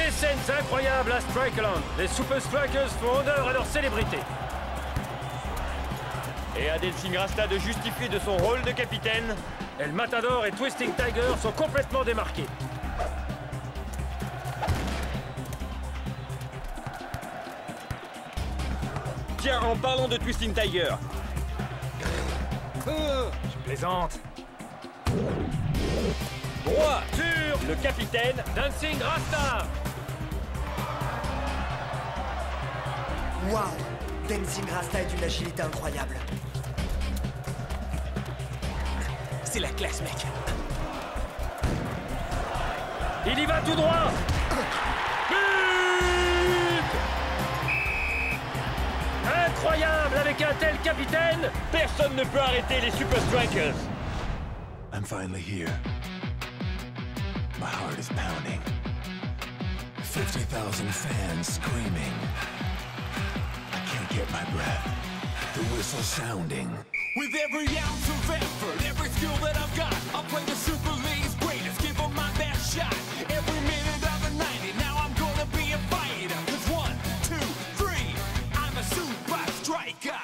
Des scènes incroyables à Strikeland. Les Super Strikers font honneur à leur célébrité. Et à Dancing Rasta de justifier de son rôle de capitaine. El Matador et Twisting Tiger sont complètement démarqués. Tiens, en parlant de Twisting Tiger. Je plaisante. Droit sur le capitaine. Dancing Rasta. Waouh! Dancing Rasta est une agilité incroyable. C'est la classe, mec. Il y va tout droit. But! Incroyable avec un tel capitaine. Personne ne peut arrêter les Super Strikers. I'm finally here. My heart is pounding. 50,000 fans screaming. I can't get my breath. The whistle sounding. With every ounce of effort, every skill that I've got, I'll play the Super League's greatest, give them my best shot. Every minute of the 90, now I'm gonna be a fighter. 'Cause 1, 2, 3, I'm a super striker.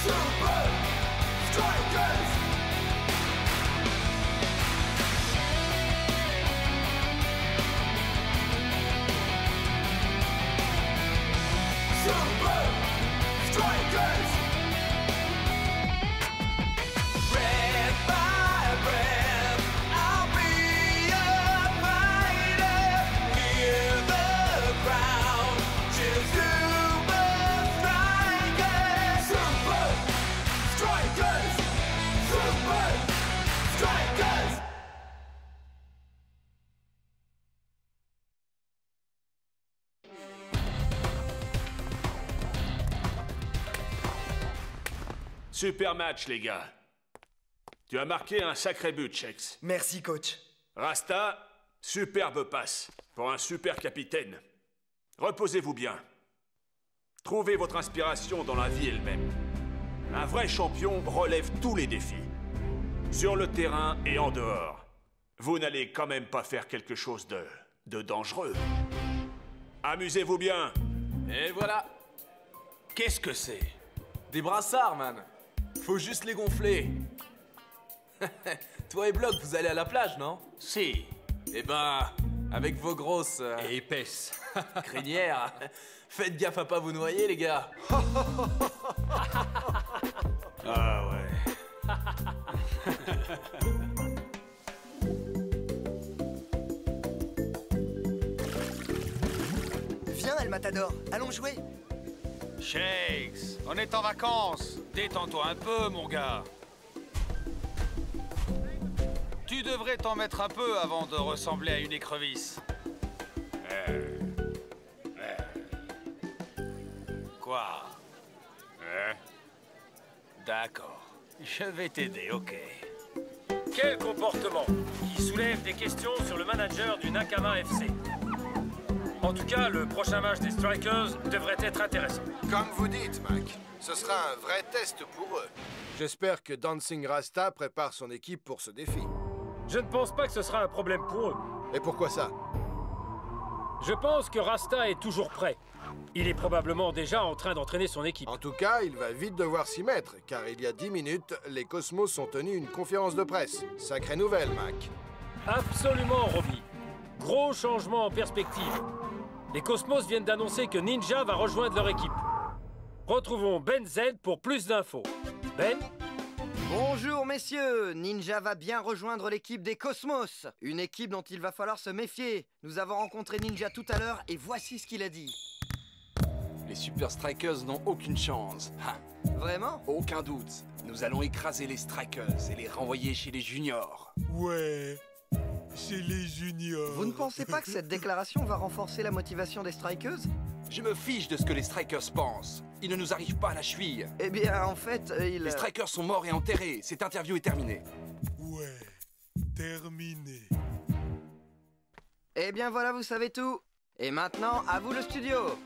Super Strikers! Super Strikers! Breath by breath, I'll be a fighter. Hear the crowd cheer Super Strikers! Super Strikers! Super Strikers! Super match, les gars. Tu as marqué un sacré but, Shex. Merci, coach. Rasta, superbe passe pour un super capitaine. Reposez-vous bien. Trouvez votre inspiration dans la vie elle-même. Un vrai champion relève tous les défis. Sur le terrain et en dehors. Vous n'allez quand même pas faire quelque chose de dangereux. Amusez-vous bien. Et voilà. Qu'est-ce que c'est? Des brassards, man. Faut juste les gonfler. Toi et Block, vous allez à la plage, non? Si. Eh ben, avec vos grosses... Et épaisse. crinières, faites gaffe à pas vous noyer, les gars. Ah ouais. Viens, El Matador, allons jouer. Shakes, on est en vacances. Détends-toi un peu, mon gars. Tu devrais t'en mettre un peu avant de ressembler à une écrevisse. Quoi? D'accord. Je vais t'aider, ok. Quel comportement qui soulève des questions sur le manager du Nakama FC. En tout cas, le prochain match des Strikers devrait être intéressant. Comme vous dites, Mac, ce sera un vrai test pour eux. J'espère que Dancing Rasta prépare son équipe pour ce défi. Je ne pense pas que ce sera un problème pour eux. Et pourquoi ça? Je pense que Rasta est toujours prêt. Il est probablement déjà en train d'entraîner son équipe. En tout cas, il va vite devoir s'y mettre, car il y a 10 minutes, les Cosmos ont tenu une conférence de presse. Sacrée nouvelle, Mac. Absolument, Robbie. Gros changement en perspective. Les Cosmos viennent d'annoncer que Ninja va rejoindre leur équipe. Retrouvons Ben Z pour plus d'infos. Ben? Bonjour messieurs, Ninja va bien rejoindre l'équipe des Cosmos. Une équipe dont il va falloir se méfier. Nous avons rencontré Ninja tout à l'heure et voici ce qu'il a dit. Les Super Strikers n'ont aucune chance. Vraiment? Aucun doute. Nous allons écraser les Strikers et les renvoyer chez les juniors. Ouais, chez les juniors. Vous ne pensez pas que cette déclaration va renforcer la motivation des Strikers? Je me fiche de ce que les Strikers pensent. Ils ne nous arrivent pas à la cheville. Eh bien, en fait, Les Strikers sont morts et enterrés. Cette interview est terminée. Ouais, terminé. Eh bien voilà, vous savez tout. Et maintenant, à vous le studio.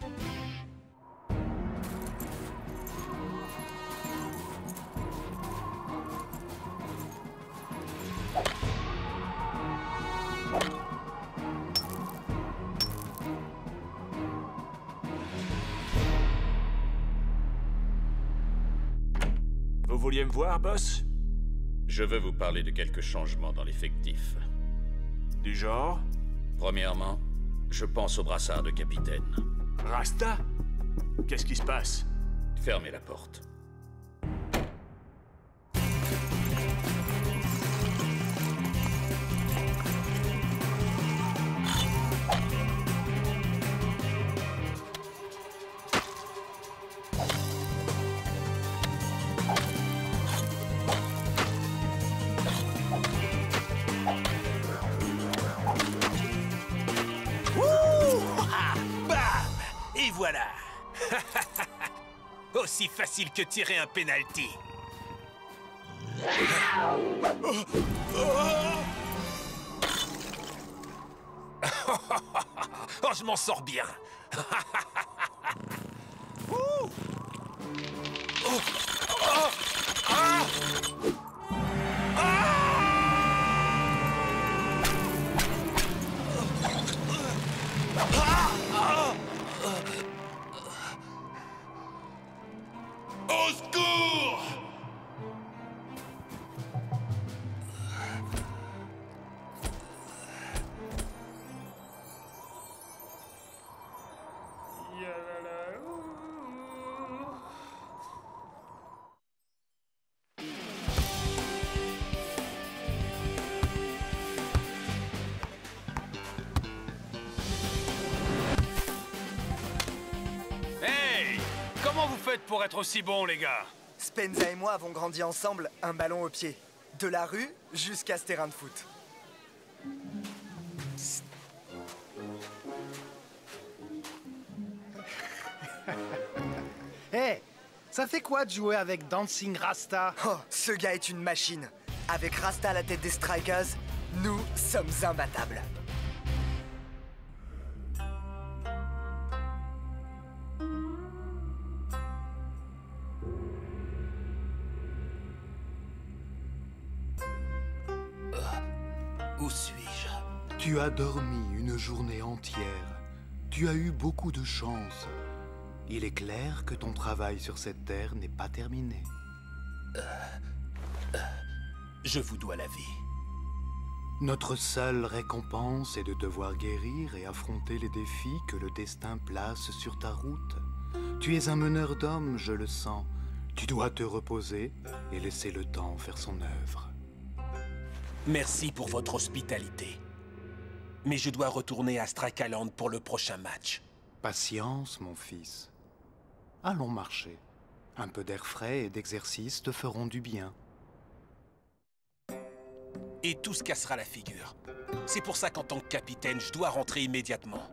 vouliez me voir, boss? Je veux vous parler de quelques changements dans l'effectif. Du genre? Premièrement, je pense au brassard de capitaine. Rasta? Qu'est-ce qui se passe? Fermez la porte. Et voilà. Aussi facile que tirer un penalty. Oh, je m'en sors bien. Au secours! Hey! Comment vous faites pour être aussi bon, les gars? Spenza et moi avons grandi ensemble, un ballon au pied. De la rue jusqu'à ce terrain de foot. Hé, ça fait quoi de jouer avec Dancing Rasta? Oh, ce gars est une machine. Avec Rasta à la tête des Strikers, nous sommes imbattables. Où suis-je? Tu as dormi une journée entière. Tu as eu beaucoup de chance. Il est clair que ton travail sur cette terre n'est pas terminé. Je vous dois la vie. Notre seule récompense est de te voir guérir et affronter les défis que le destin place sur ta route. Tu es un meneur d'hommes, je le sens. Tu dois te reposer et laisser le temps faire son œuvre. Merci pour votre hospitalité. Mais je dois retourner à Strike Island pour le prochain match. Patience, mon fils. Allons marcher. Un peu d'air frais et d'exercice te feront du bien. Et tout se cassera la figure. C'est pour ça qu'en tant que capitaine, je dois rentrer immédiatement.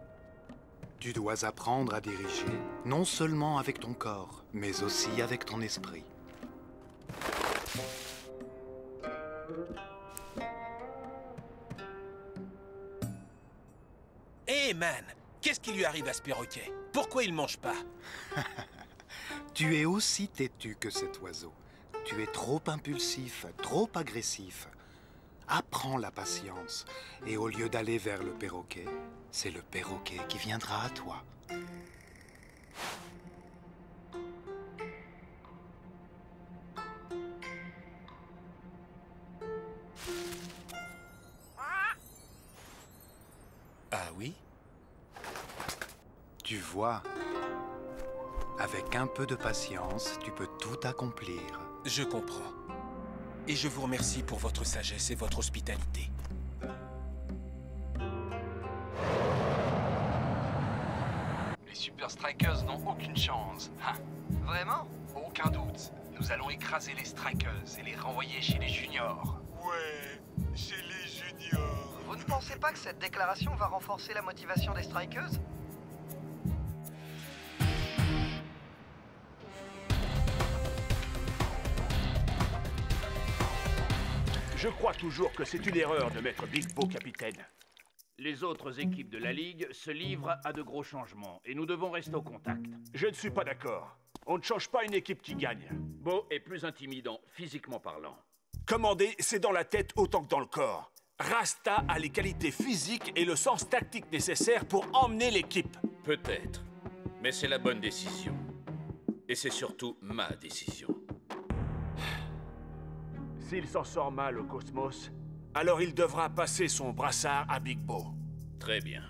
Tu dois apprendre à diriger, non seulement avec ton corps, mais aussi avec ton esprit. Hé, man! Qu'est-ce qui lui arrive à ce perroquet? Pourquoi il mange pas? Tu es aussi têtu que cet oiseau. Tu es trop impulsif, trop agressif. Apprends la patience. Et au lieu d'aller vers le perroquet, c'est le perroquet qui viendra à toi. Ah oui? Tu vois, avec un peu de patience, tu peux tout accomplir. Je comprends. Et je vous remercie pour votre sagesse et votre hospitalité. Les Super Strikers n'ont aucune chance. Hein. Vraiment? Aucun doute. Nous allons écraser les Strikers et les renvoyer chez les juniors. Ouais, chez les juniors. Vous ne pensez pas que cette déclaration va renforcer la motivation des Strikers? Je crois toujours que c'est une erreur de mettre Big Bo capitaine. Les autres équipes de la Ligue se livrent à de gros changements et nous devons rester au contact. Je ne suis pas d'accord. On ne change pas une équipe qui gagne. Bo est plus intimidant, physiquement parlant. Commander, c'est dans la tête autant que dans le corps. Rasta a les qualités physiques et le sens tactique nécessaires pour emmener l'équipe. Peut-être, mais c'est la bonne décision. Et c'est surtout ma décision. S'il s'en sort mal au Cosmos, alors il devra passer son brassard à Big Bo. Très bien.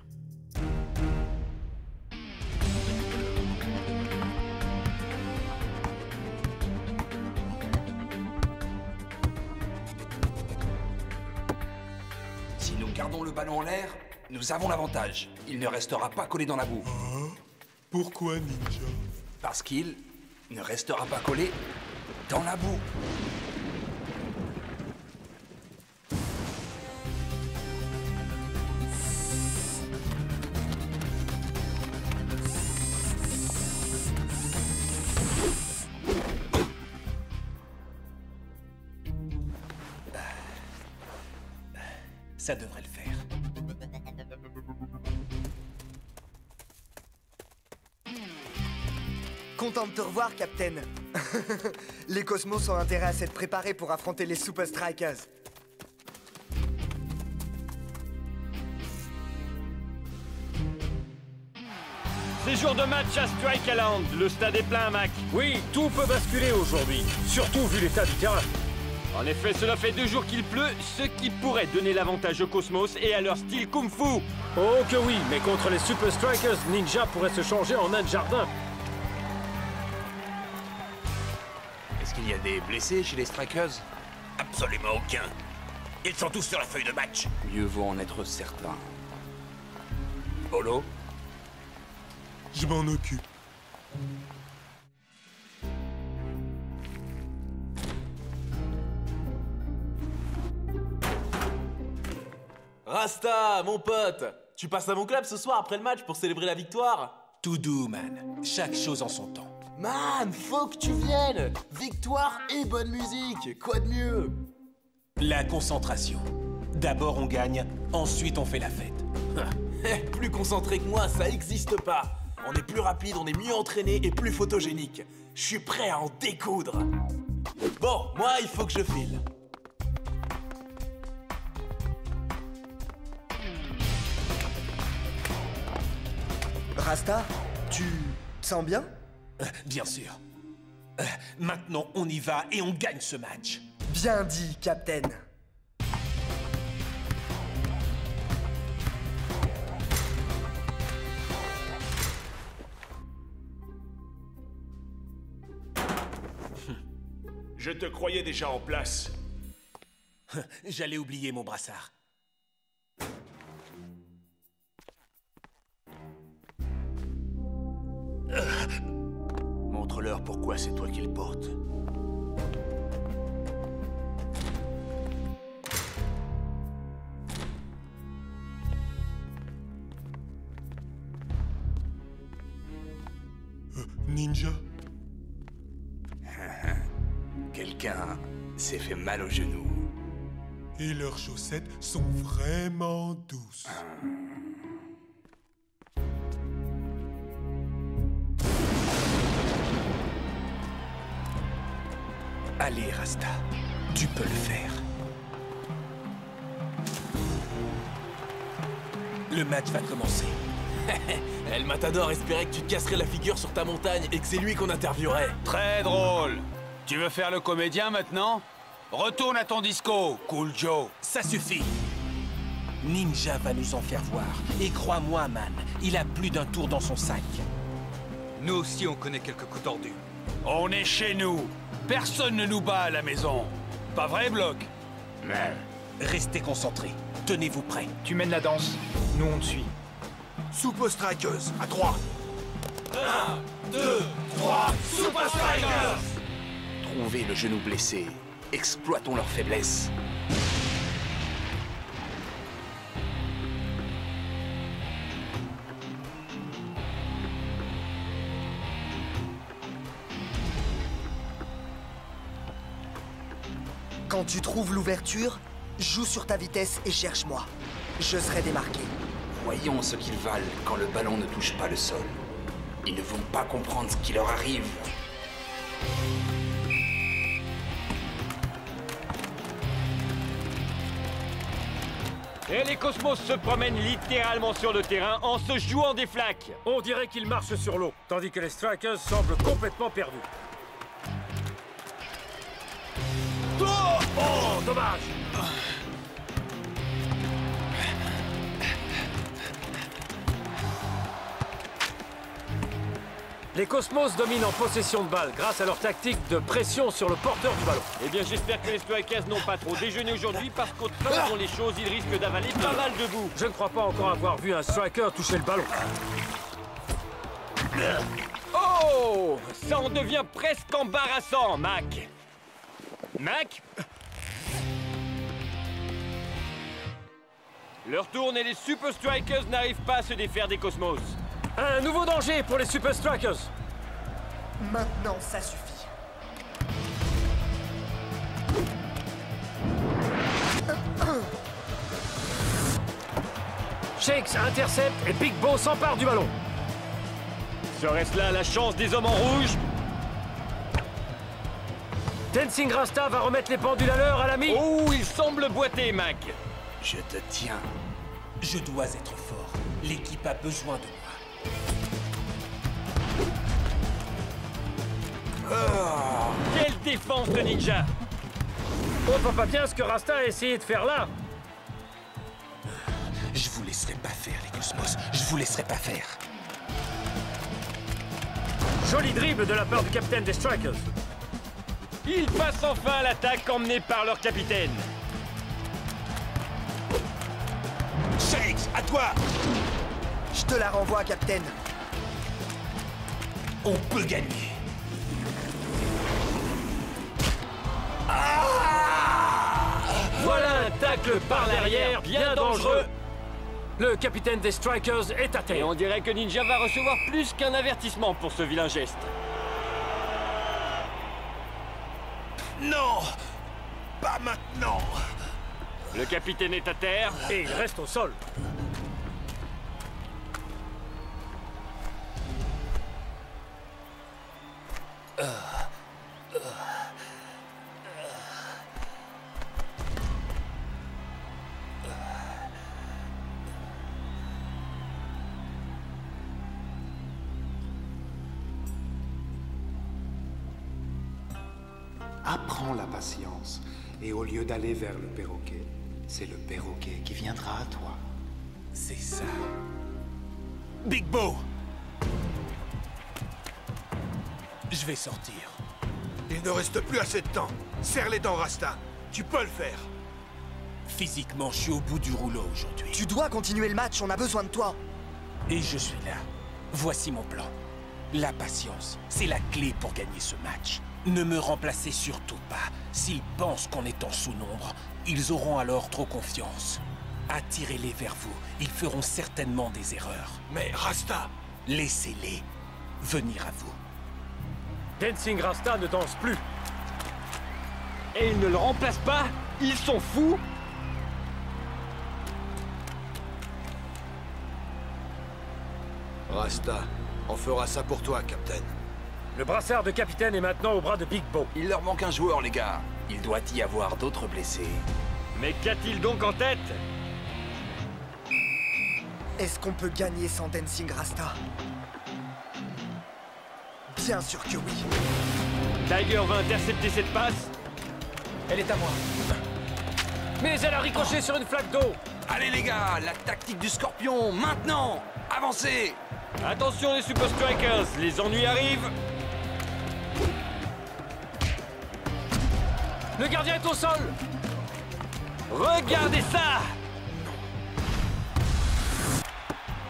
Si nous gardons le ballon en l'air, nous avons l'avantage. Il ne restera pas collé dans la boue. Pourquoi, Ninja? Parce qu'il ne restera pas collé dans la boue. Ça devrait le faire. Content de te revoir, Captain. Les Cosmos ont intérêt à s'être préparés pour affronter les Super Strikers. C'est jour de match à Strike Island. Le stade est plein, Mac. Oui, tout peut basculer aujourd'hui, surtout vu l'état du terrain. En effet, cela fait 2 jours qu'il pleut, ce qui pourrait donner l'avantage aux Cosmos et à leur style Kung Fu. Oh que oui, mais contre les Super Strikers, Ninja pourrait se changer en nain de jardin. Est-ce qu'il y a des blessés chez les Strikers? Absolument aucun. Ils sont tous sur la feuille de match. Mieux vaut en être certain. Polo? Je m'en occupe. Rasta, mon pote, tu passes à mon club ce soir après le match pour célébrer la victoire? Tout doux, man. Chaque chose en son temps. Man, faut que tu viennes. Victoire et bonne musique, quoi de mieux? La concentration. D'abord on gagne, ensuite on fait la fête. Plus concentré que moi, ça existe pas. On est plus rapide, on est mieux entraîné et plus photogénique. Je suis prêt à en découdre. Bon, moi, il faut que je file. Rasta, tu te sens bien? Bien sûr. Maintenant, on y va et on gagne ce match. Bien dit, Captain. Je te croyais déjà en place. J'allais oublier mon brassard. Montre-leur pourquoi c'est toi qui le portes. Ninja? Quelqu'un s'est fait mal au genou. Et leurs chaussettes sont vraiment douces. Allez, Rasta, tu peux le faire. Le match va commencer. El Matador espérait que tu te casserais la figure sur ta montagne et que c'est lui qu'on interviewerait. Très drôle. Tu veux faire le comédien maintenant? Retourne à ton disco, Cool Joe. Ça suffit. Ninja va nous en faire voir. Et crois-moi, man, il a plus d'un tour dans son sac. Nous aussi, on connaît quelques coups tordus. On est chez nous. Personne ne nous bat à la maison. Pas vrai, Bloc? Mais... Restez concentrés. Tenez-vous prêts. Tu mènes la danse. Nous, on te suit. Super Strikers, à 3. 1, 2, 3, Super Strikers! Trouvez le genou blessé. Exploitons leur faiblesse. Quand tu trouves l'ouverture, joue sur ta vitesse et cherche-moi. Je serai démarqué. Voyons ce qu'ils valent quand le ballon ne touche pas le sol. Ils ne vont pas comprendre ce qui leur arrive. Et les Cosmos se promènent littéralement sur le terrain en se jouant des flaques. On dirait qu'ils marchent sur l'eau, tandis que les Strikers semblent complètement perdus. Oh! Oh, dommage. Les Cosmos dominent en possession de balle grâce à leur tactique de pression sur le porteur du ballon. Eh bien, j'espère que les Strikers n'ont pas trop déjeuné aujourd'hui parce qu'autrement, font les choses, ils risquent d'avaler pas mal de boue. Je ne crois pas encore avoir vu un striker toucher le ballon. Oh! Ça en devient presque embarrassant, Mac. Mac? Leur tourne et les Super Strikers n'arrivent pas à se défaire des Cosmos. Un nouveau danger pour les Super Strikers. Maintenant, ça suffit. Shakes intercepte et Big Bo s'empare du ballon. Serait-ce là la chance des hommes en rouge? Dancing Rasta va remettre les pendules à l'heure à l'ami. Oh, il semble boiter, Mac. Je te tiens. Je dois être fort. L'équipe a besoin de moi. Oh, quelle défense de Ninja! On voit pas bien ce que Rasta a essayé de faire là. Je vous laisserai pas faire, les Cosmos. Je vous laisserai pas faire. Joli dribble de la part du capitaine des Strikers. Ils passent enfin à l'attaque emmenés par leur capitaine. Shakes, à toi! Je te la renvoie, capitaine. On peut gagner. Voilà un tacle par l'arrière bien dangereux. Le capitaine des Strikers est à terre. Et on dirait que Ninja va recevoir plus qu'un avertissement pour ce vilain geste. Non! Pas maintenant! Le capitaine est à terre. Et il reste au sol. Apprends la patience, et au lieu d'aller vers le perroquet, c'est le perroquet qui viendra à toi. C'est ça. Big Bo! Je vais sortir. Il ne reste plus assez de temps. Serre les dents, Rasta. Tu peux le faire. Physiquement, je suis au bout du rouleau aujourd'hui. Tu dois continuer le match, on a besoin de toi. Et je suis là. Voici mon plan. La patience, c'est la clé pour gagner ce match. Ne me remplacez surtout pas. S'ils pensent qu'on est en sous-nombre, ils auront alors trop confiance. Attirez-les vers vous. Ils feront certainement des erreurs. Mais Rasta! Laissez-les venir à vous. Dancing Rasta ne danse plus. Et ils ne le remplacent pas? Ils sont fous? Rasta, on fera ça pour toi, Captain. Le brassard de capitaine est maintenant au bras de Big Bo. Il leur manque un joueur, les gars. Il doit y avoir d'autres blessés. Mais qu'a-t-il donc en tête? Est-ce qu'on peut gagner sans Dancing Rasta? Bien sûr que oui. Tiger va intercepter cette passe. Elle est à moi. Mais elle a ricoché sur une flaque d'eau. Allez, les gars, la tactique du scorpion, maintenant! Avancez! Attention les Super Strikers, les ennuis arrivent. Le gardien est au sol. Regardez ça!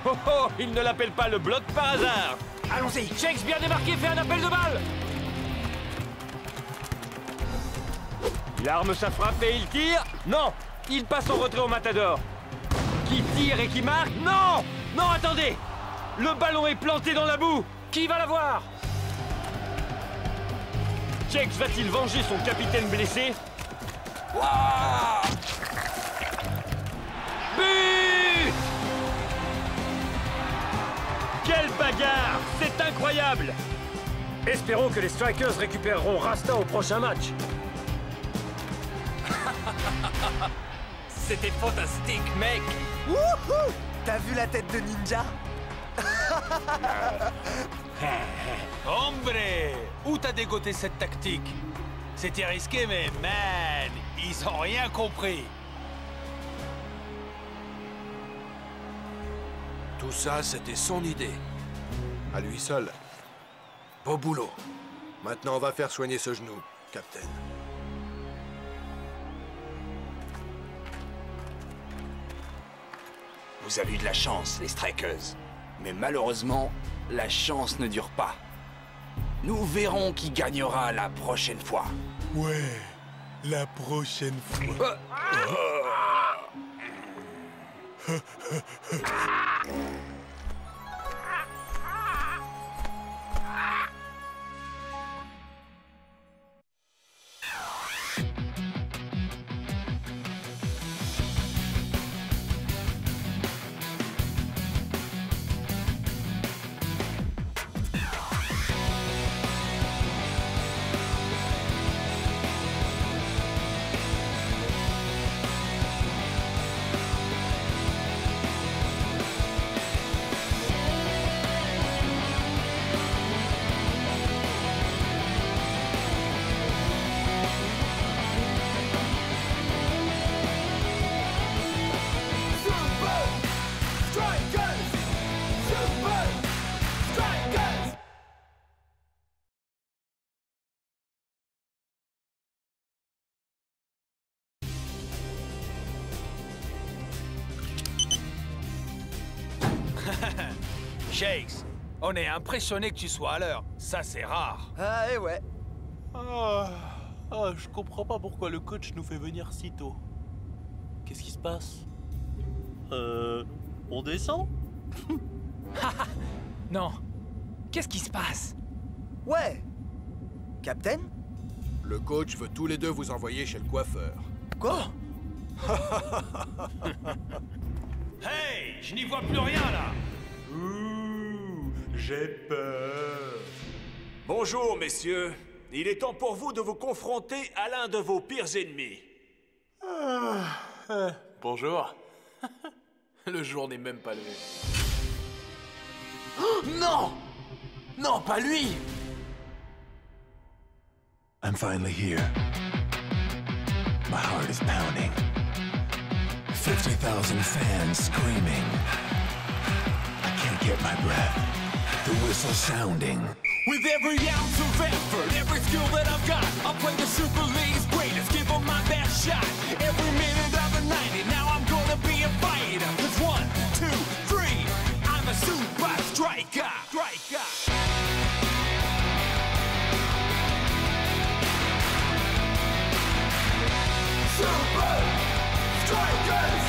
Oh oh, il ne l'appelle pas le bloc par hasard. Allons-y. Shakes bien démarqué, fait un appel de balle. Il arme sa frappe et il tire. Non, il passe en retrait au Matador. Qui tire et qui marque? Non! Non, attendez! Le ballon est planté dans la boue. Qui va l'avoir? Shakes va-t-il venger son capitaine blessé? Wow! But! Quelle bagarre! C'est incroyable! Espérons que les Strikers récupéreront Rasta au prochain match. C'était fantastique, mec! Wouhou! T'as vu la tête de Ninja? Hombre! Où t'as dégoté cette tactique? C'était risqué, mais man, Ils ont rien compris. Tout ça, c'était son idée. À lui seul. Beau boulot. Maintenant, on va faire soigner ce genou, Captain. Vous avez eu de la chance, les Strikers. Mais malheureusement, la chance ne dure pas. Nous verrons qui gagnera la prochaine fois. Ouais, la prochaine fois. Shakes, on est impressionné que tu sois à l'heure. Ça, c'est rare. Ah, et ouais. Je comprends pas pourquoi le coach nous fait venir si tôt. Qu'est-ce qui se passe? On descend? Non. Qu'est-ce qui se passe? Ouais. Captain? Le coach veut tous les deux vous envoyer chez le coiffeur. Quoi? Hey, je n'y vois plus rien, là. J'ai peur. Bonjour, messieurs. Il est temps pour vous de vous confronter à l'un de vos pires ennemis. Bonjour. Le jour n'est même pas levé. Oh, non! Non, pas lui! I'm finally here. My heart is pounding. 50,000 fans screaming. I can't get my breath. The whistle sounding. With every ounce of effort, every skill that I've got, I'll play the Super League's greatest, give them my best shot. Every minute of the 90, now I'm gonna be a fighter. 'Cause 1, 2, 3, I'm a super striker. Super Strikers!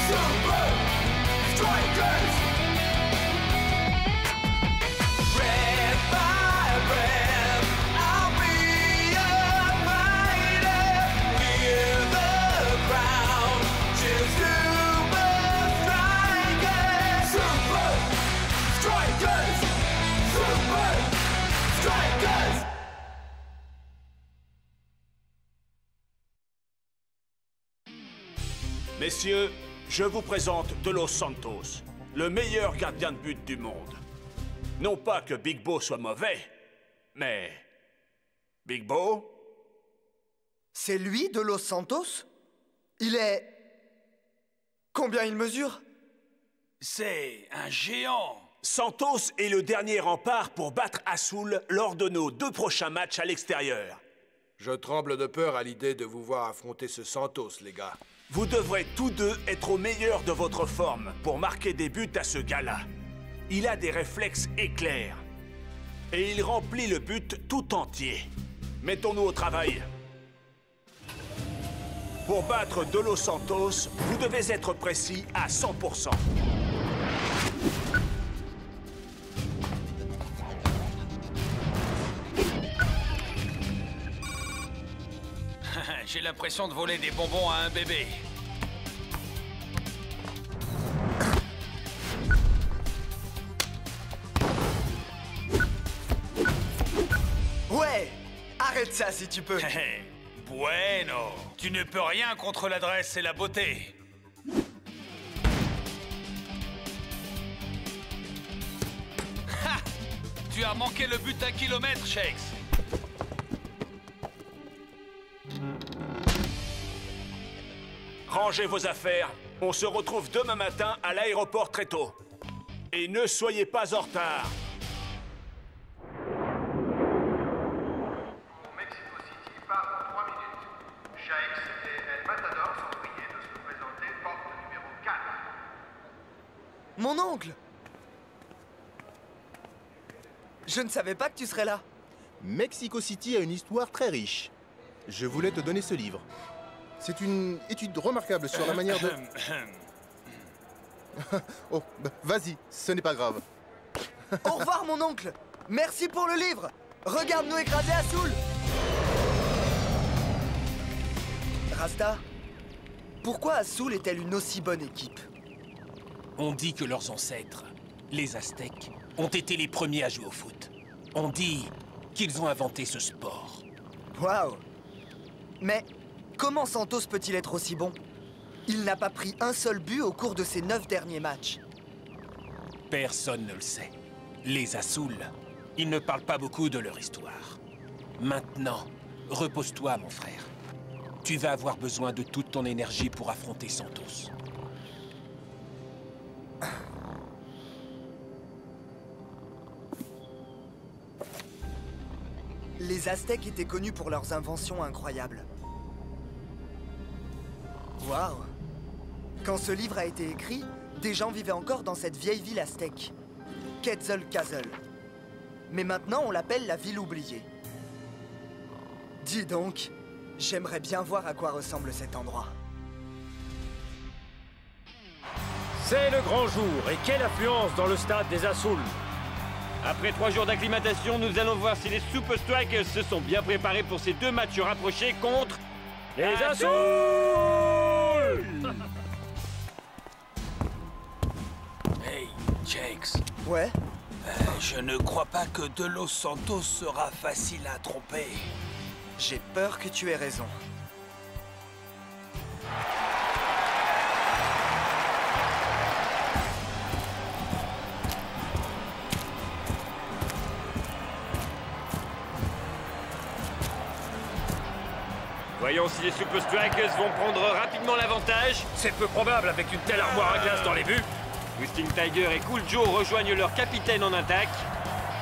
Super Strikers! Breath by breath, I'll be a fighter. Hear the crowd, cheer Super Strikers! Super Strikers! Super Strikers! Messieurs, je vous présente De Los Santos, le meilleur gardien de but du monde. Non pas que Big Bo soit mauvais, mais... Big Bo? C'est lui, De Los Santos? Il est... Combien il mesure? C'est un géant. Santos est le dernier rempart pour battre Azul lors de nos 2 prochains matchs à l'extérieur. Je tremble de peur à l'idée de vous voir affronter ce Santos, les gars. Vous devrez tous deux être au meilleur de votre forme pour marquer des buts à ce gars-là. Il a des réflexes éclairs. Et il remplit le but tout entier. Mettons-nous au travail. Pour battre De Los Santos, vous devez être précis à 100%. J'ai l'impression de voler des bonbons à un bébé. Ouais! Arrête ça si tu peux! Bueno! Tu ne peux rien contre l'adresse et la beauté. Tu as manqué le but d'un kilomètre, Shakes. Rangez vos affaires. On se retrouve demain matin à l'aéroport très tôt. Et ne soyez pas en retard. Mexico City part dans 3 minutes. Shakes et El Matador sont priés de se présenter porte numéro 4. Mon oncle! Je ne savais pas que tu serais là. Mexico City a une histoire très riche. Je voulais te donner ce livre. C'est une étude remarquable sur la manière de... Oh, bah, vas-y, ce n'est pas grave. Au revoir, mon oncle! Merci pour le livre! Regarde-nous écraser Azul! Rasta, pourquoi Azul est-elle une aussi bonne équipe? On dit que leurs ancêtres, les Aztèques, ont été les premiers à jouer au foot. On dit qu'ils ont inventé ce sport. Waouh! Mais comment Santos peut-il être aussi bon? Il n'a pas pris un seul but au cours de ses 9 derniers matchs. Personne ne le sait. Les Azul, ils ne parlent pas beaucoup de leur histoire. Maintenant, repose-toi, mon frère. Tu vas avoir besoin de toute ton énergie pour affronter Santos. Les Aztèques étaient connus pour leurs inventions incroyables. Waouh! Quand ce livre a été écrit, des gens vivaient encore dans cette vieille ville aztèque, Quetzalcoatl. Mais maintenant, on l'appelle la ville oubliée. Dis donc, j'aimerais bien voir à quoi ressemble cet endroit. C'est le grand jour, et quelle affluence dans le stade des Azul! Après 3 jours d'acclimatation, nous allons voir si les Super Strikers se sont bien préparés pour ces 2 matchs rapprochés contre... les Azul! Hey, Shakes. Ouais? Je ne crois pas que De Los Santos sera facile à tromper. J'ai peur que tu aies raison. Voyons si les Super Strikers vont prendre rapidement l'avantage. C'est peu probable avec une telle armoire à glace dans les buts. Twisting Tiger et Cool Joe rejoignent leur capitaine en attaque.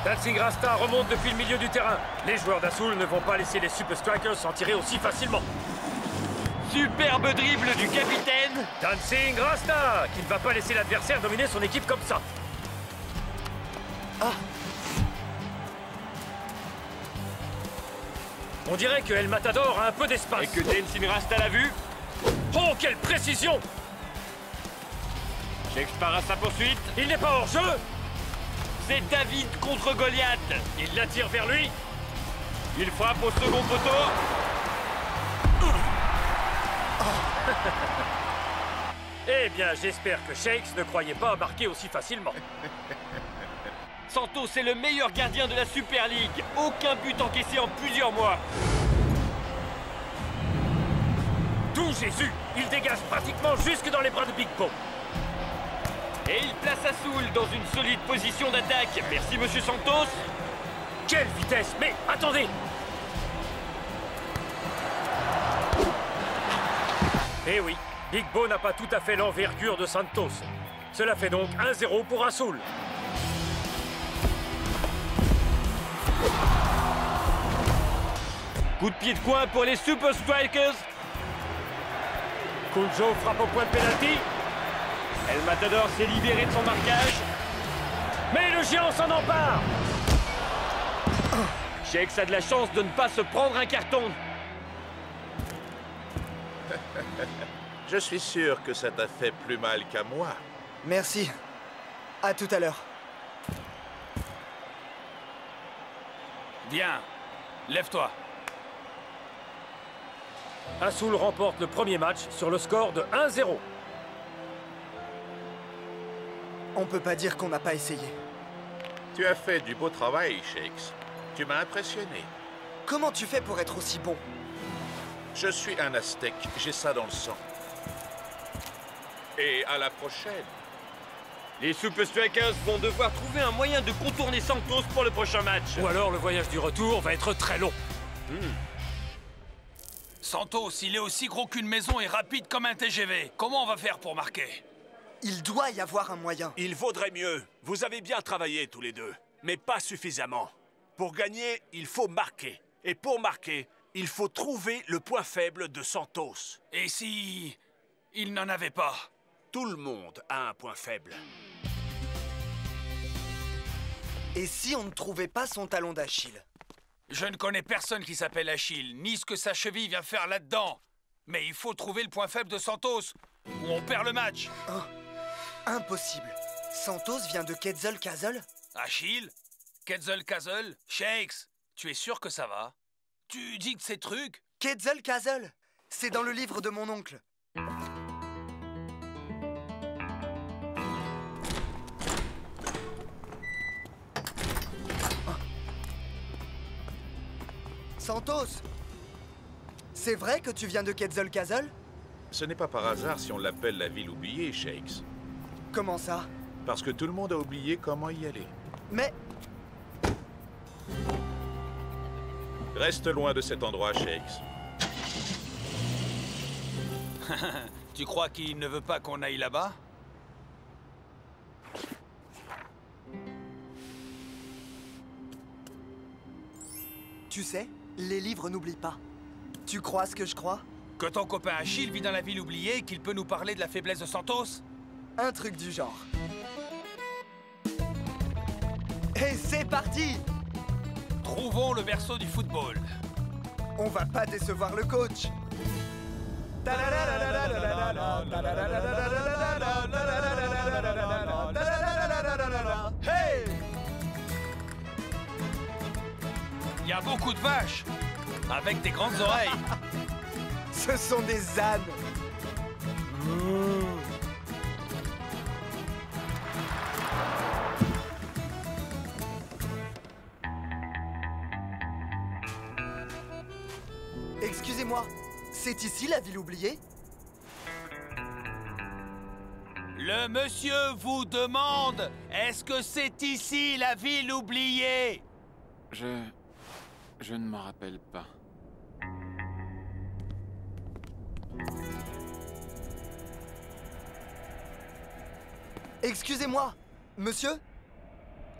Dancing Rasta remonte depuis le milieu du terrain. Les joueurs d'Azul ne vont pas laisser les Super Strikers s'en tirer aussi facilement. Superbe dribble du capitaine. Dancing Rasta, qui ne va pas laisser l'adversaire dominer son équipe comme ça. Ah! On dirait que El Matador a un peu d'espace. Et que Dancing Rasta l'a vu. Oh, quelle précision! Shakes part à sa poursuite. Il n'est pas hors jeu. C'est David contre Goliath. Il l'attire vers lui. Il frappe au second poteau. Eh bien, j'espère que Shakes ne croyait pas marquer aussi facilement. Santos est le meilleur gardien de la Super League. Aucun but encaissé en plusieurs mois. Tout Jésus! Il dégage pratiquement jusque dans les bras de Big Bo. Et il place Azul dans une solide position d'attaque. Merci, monsieur Santos. Quelle vitesse! Mais attendez! Eh oui, Big Bo n'a pas tout à fait l'envergure de Santos. Cela fait donc 1-0 pour Azul. Coup de pied de coin pour les Super Strikers. Cool Joe frappe au point de pénalty. El Matador s'est libéré de son marquage. Mais le géant s'en empare. Shakes a de la chance de ne pas se prendre un carton. Je suis sûr que ça t'a fait plus mal qu'à moi. Merci. À tout à l'heure. Viens, lève-toi. Azul remporte le premier match sur le score de 1-0. On peut pas dire qu'on n'a pas essayé. Tu as fait du beau travail, Shakes. Tu m'as impressionné. Comment tu fais pour être aussi bon? Je suis un Aztèque, j'ai ça dans le sang. Et à la prochaine. Les Super Strikers vont devoir trouver un moyen de contourner Santos pour le prochain match. Ou alors le voyage du retour va être très long. Santos, il est aussi gros qu'une maison et rapide comme un TGV. Comment on va faire pour marquer? Il doit y avoir un moyen. Il vaudrait mieux. Vous avez bien travaillé tous les deux, mais pas suffisamment. Pour gagner, il faut marquer. Et pour marquer, il faut trouver le point faible de Santos. Et si il n'en avait pas? Tout le monde a un point faible. Et si on ne trouvait pas son talon d'Achille? Je ne connais personne qui s'appelle Achille, ni ce que sa cheville vient faire là-dedans. Mais il faut trouver le point faible de Santos, ou on perd le match. Oh, impossible. Santos vient de Quetzalcoatl? Achille? Quetzalcoatl? Shakes, tu es sûr que ça va? Tu dis que ces trucs? Quetzalcoatl, c'est dans le livre de mon oncle. Santos, c'est vrai que tu viens de Quetzalcoatl? Ce n'est pas par hasard si on l'appelle la ville oubliée, Shakes. Comment ça? Parce que tout le monde a oublié comment y aller. Mais... Reste loin de cet endroit, Shakes. Tu crois qu'il ne veut pas qu'on aille là-bas? Tu sais, les livres n'oublient pas. Tu crois ce que je crois? Que ton copain Achille vit dans la ville oubliée et qu'il peut nous parler de la faiblesse de Santos? Un truc du genre. Et c'est parti! Trouvons le berceau du football. On va pas décevoir le coach. Hey! Il y a beaucoup de vaches, avec des grandes oreilles. Ce sont des ânes. Excusez-moi, c'est ici la ville oubliée? Le monsieur vous demande, est-ce que c'est ici la ville oubliée? Je ne m'en rappelle pas. Excusez-moi, monsieur?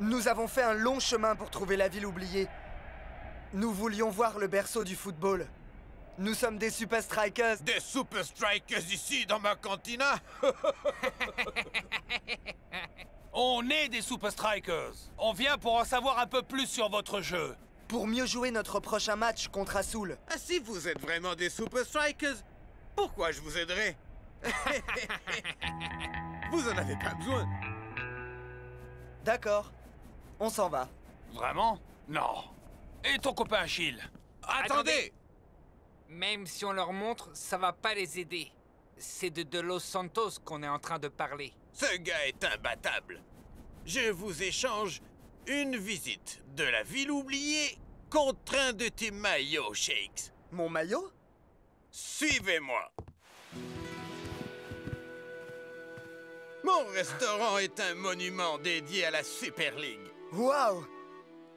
Nous avons fait un long chemin pour trouver la ville oubliée. Nous voulions voir le berceau du football. Nous sommes des Super Strikers. Des Super Strikers ici, dans ma cantina? On est des Super Strikers. On vient pour en savoir un peu plus sur votre jeu. Pour mieux jouer notre prochain match contre Azul. Ah, si vous êtes vraiment des Super Strikers, pourquoi je vous aiderais? Vous en avez pas besoin. D'accord. On s'en va. Vraiment? Non. Et ton copain Achille? Attendez! Même si on leur montre, ça va pas les aider. C'est de Los Santos qu'on est en train de parler. Ce gars est imbattable. Je vous échange une visite de la ville oubliée contre un de tes maillots, Shakes. Mon maillot? Suivez-moi. Mon restaurant est un monument dédié à la Super League. Waouh!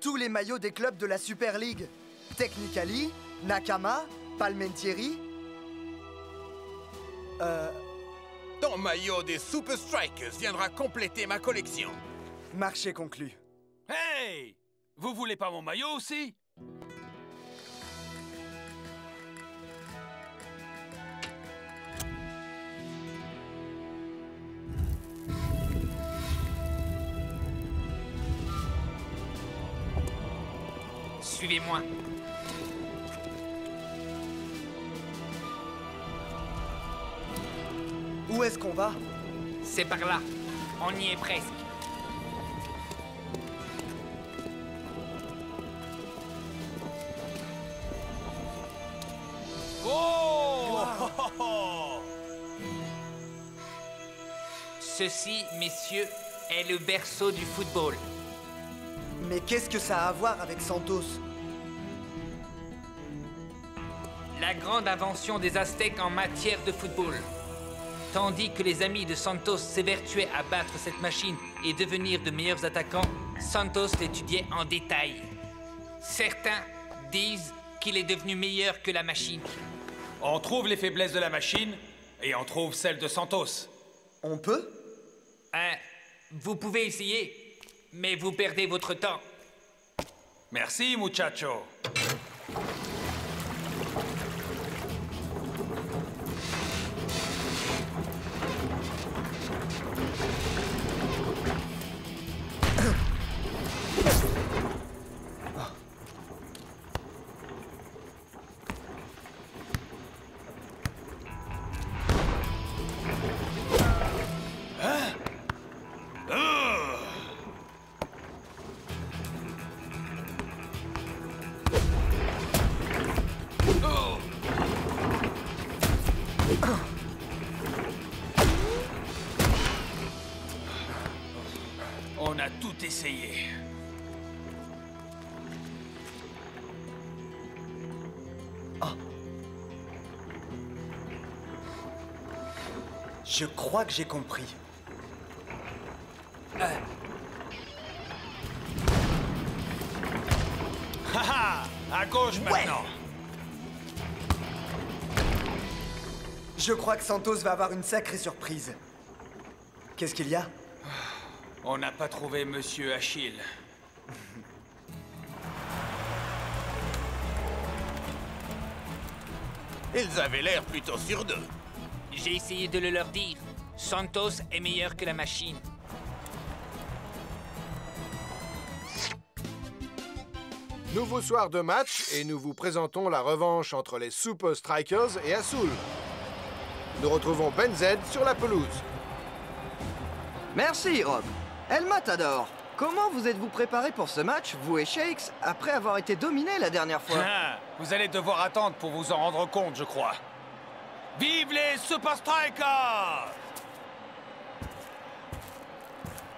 Tous les maillots des clubs de la Super League. Technicali, Nakama, Palmentieri. Ton maillot des Super Strikers viendra compléter ma collection. Marché conclu. Hey! Vous voulez pas mon maillot aussi? Suivez-moi. Où est-ce qu'on va? C'est par là. On y est presque. Oh! Wow. Ceci, messieurs, est le berceau du football. Mais qu'est-ce que ça a à voir avec Santos? La grande invention des Aztèques en matière de football. Tandis que les amis de Santos s'évertuaient à battre cette machine et devenir de meilleurs attaquants, Santos l'étudiait en détail. Certains disent qu'il est devenu meilleur que la machine. On trouve les faiblesses de la machine et on trouve celles de Santos. On peut? Vous pouvez essayer, mais vous perdez votre temps. Merci, muchacho. On a tout essayé. Je crois que j'ai compris. Haha, à gauche maintenant. Je crois que Santos va avoir une sacrée surprise. Qu'est-ce qu'il y a? On n'a pas trouvé Monsieur Achille. Ils avaient l'air plutôt sûrs d'eux. J'ai essayé de le leur dire. Santos est meilleur que la machine. Nouveau soir de match et nous vous présentons la revanche entre les Super Strikers et Azul. Nous retrouvons Ben Z sur la pelouse. Merci, Rob. El Matador, comment vous êtes-vous préparé pour ce match, vous et Shakes, après avoir été dominé la dernière fois? Vous allez devoir attendre pour vous en rendre compte, je crois. Vive les Super Strikers!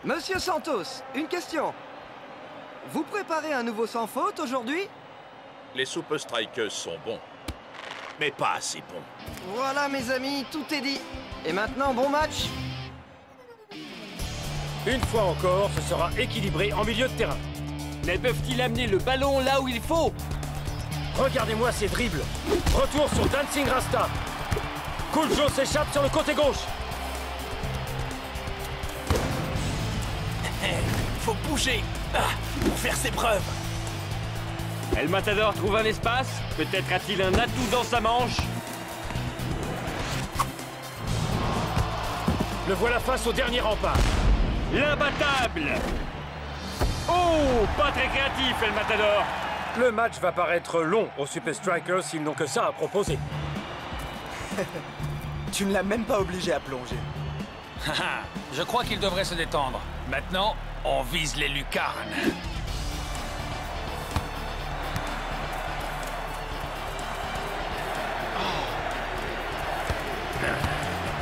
Monsieur Santos, une question. Vous préparez un nouveau sans faute aujourd'hui? Les Super Strikers sont bons, mais pas assez bons. Voilà, mes amis, tout est dit. Et maintenant, bon match? Une fois encore, ce sera équilibré en milieu de terrain. Mais peuvent-ils amener le ballon là où il faut? Regardez-moi ces dribbles. Retour sur Dancing Rasta. Cool Joe s'échappe sur le côté gauche. Faut bouger pour faire ses preuves. El Matador trouve un espace. Peut-être a-t-il un atout dans sa manche. Le voilà face au dernier rempart. L'imbattable! Oh, pas très créatif, El Matador. Le match va paraître long aux Super Strikers s'ils n'ont que ça à proposer. Tu ne l'as même pas obligé à plonger. Je crois qu'il devrait se détendre. Maintenant, on vise les lucarnes.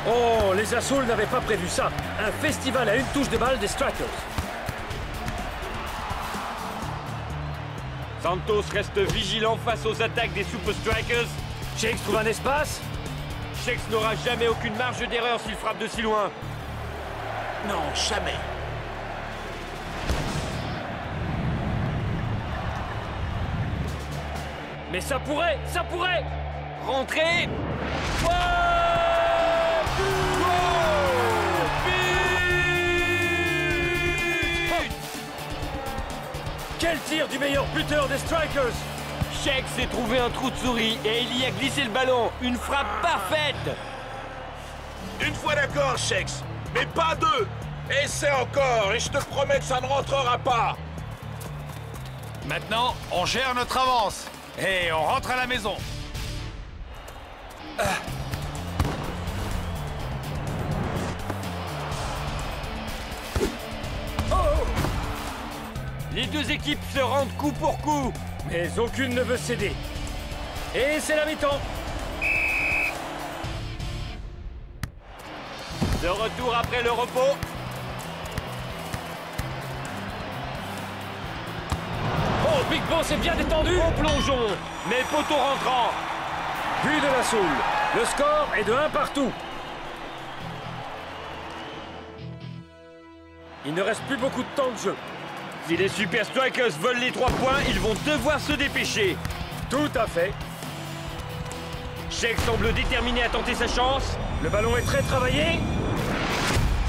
Oh, les Azul n'avaient pas prévu ça. Un festival à une touche de balle des Strikers. Santos reste vigilant face aux attaques des Super Strikers. Shakes trouve un espace. Shakes n'aura jamais aucune marge d'erreur s'il frappe de si loin. Non, jamais. Mais ça pourrait! Rentrer. Quel tir du meilleur buteur des Strikers! Shakes s'est trouvé un trou de souris et il y a glissé le ballon. Une frappe parfaite! Une fois d'accord, Shakes, mais pas deux. Essaie encore et je te promets que ça ne rentrera pas. Maintenant, on gère notre avance. Et on rentre à la maison. Les deux équipes se rendent coup pour coup. Mais aucune ne veut céder. Et c'est la mi-temps. De retour après le repos. Oh, Big Boss est bien détendu. Au plongeon, mais poteau rentrant. But de la Soul. Le score est de 1 partout. Il ne reste plus beaucoup de temps de jeu. Si les Super Strikers volent les 3 points, ils vont devoir se dépêcher. Tout à fait. Shake semble déterminé à tenter sa chance. Le ballon est très travaillé.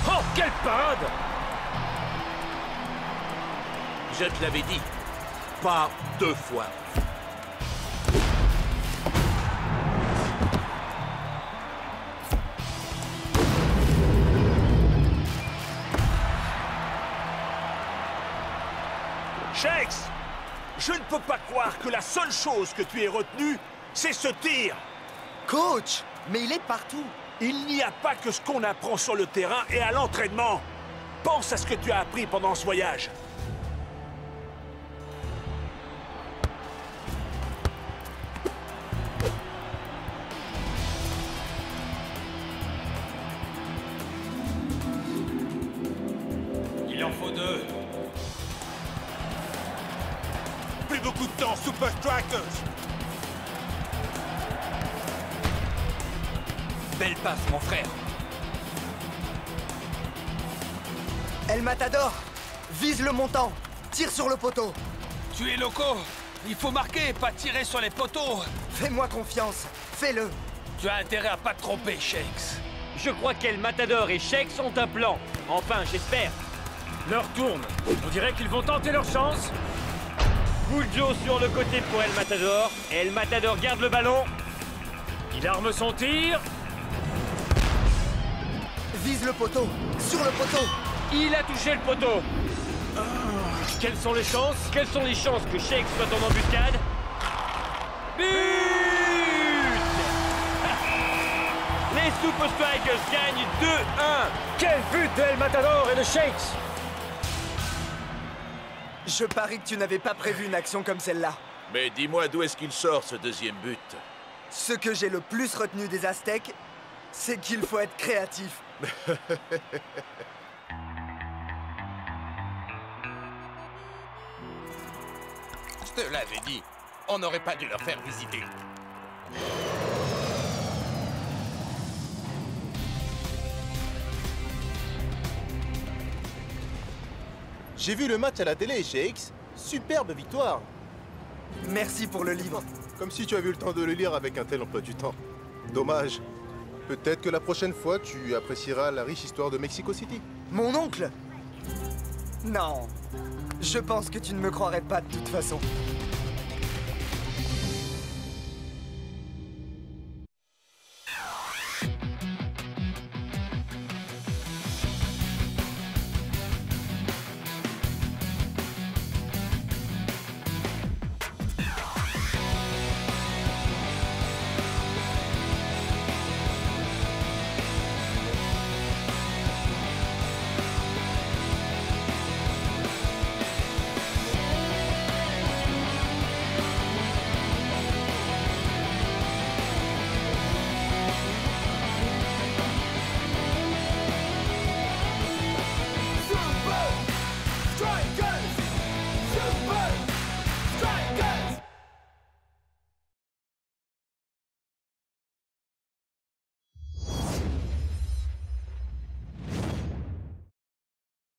Oh, quelle parade! Je te l'avais dit. Pas 2 fois. Shakes, je ne peux pas croire que la seule chose que tu aies retenue, c'est ce tir. Coach, mais il est partout. Il n'y a pas que ce qu'on apprend sur le terrain et à l'entraînement. Pense à ce que tu as appris pendant ce voyage. Il en faut 2. Plus beaucoup de temps, Super Strikers. Belle passe, mon frère. El Matador, vise le montant. Tire sur le poteau. Tu es loco. Il faut marquer, pas tirer sur les poteaux. Fais-moi confiance. Fais-le. Tu as intérêt à pas te tromper, Shakes. Je crois qu'El Matador et Shakes ont un plan. Enfin, j'espère. L'heure tourne. On dirait qu'ils vont tenter leur chance. Cool Joe sur le côté pour El Matador. El Matador garde le ballon. Il arme son tir. Vise le poteau. Sur le poteau. Il a touché le poteau. Quelles sont les chances? Quelles sont les chances que Shakes soit en embuscade? But! Les Super Strikers gagnent 2-1. Quel but d'El Matador et de Shakes! Je parie que tu n'avais pas prévu une action comme celle-là. Mais dis-moi d'où est-ce qu'il sort ce deuxième but? Ce que j'ai le plus retenu des Aztèques, c'est qu'il faut être créatif. Je te l'avais dit. On n'aurait pas dû leur faire visiter. J'ai vu le match à la télé, Shakes. Superbe victoire. Merci pour le livre. Comme si tu avais eu le temps de le lire avec un tel emploi du temps. Dommage. Peut-être que la prochaine fois, tu apprécieras la riche histoire de Mexico City. Mon oncle? Non. Je pense que tu ne me croirais pas de toute façon.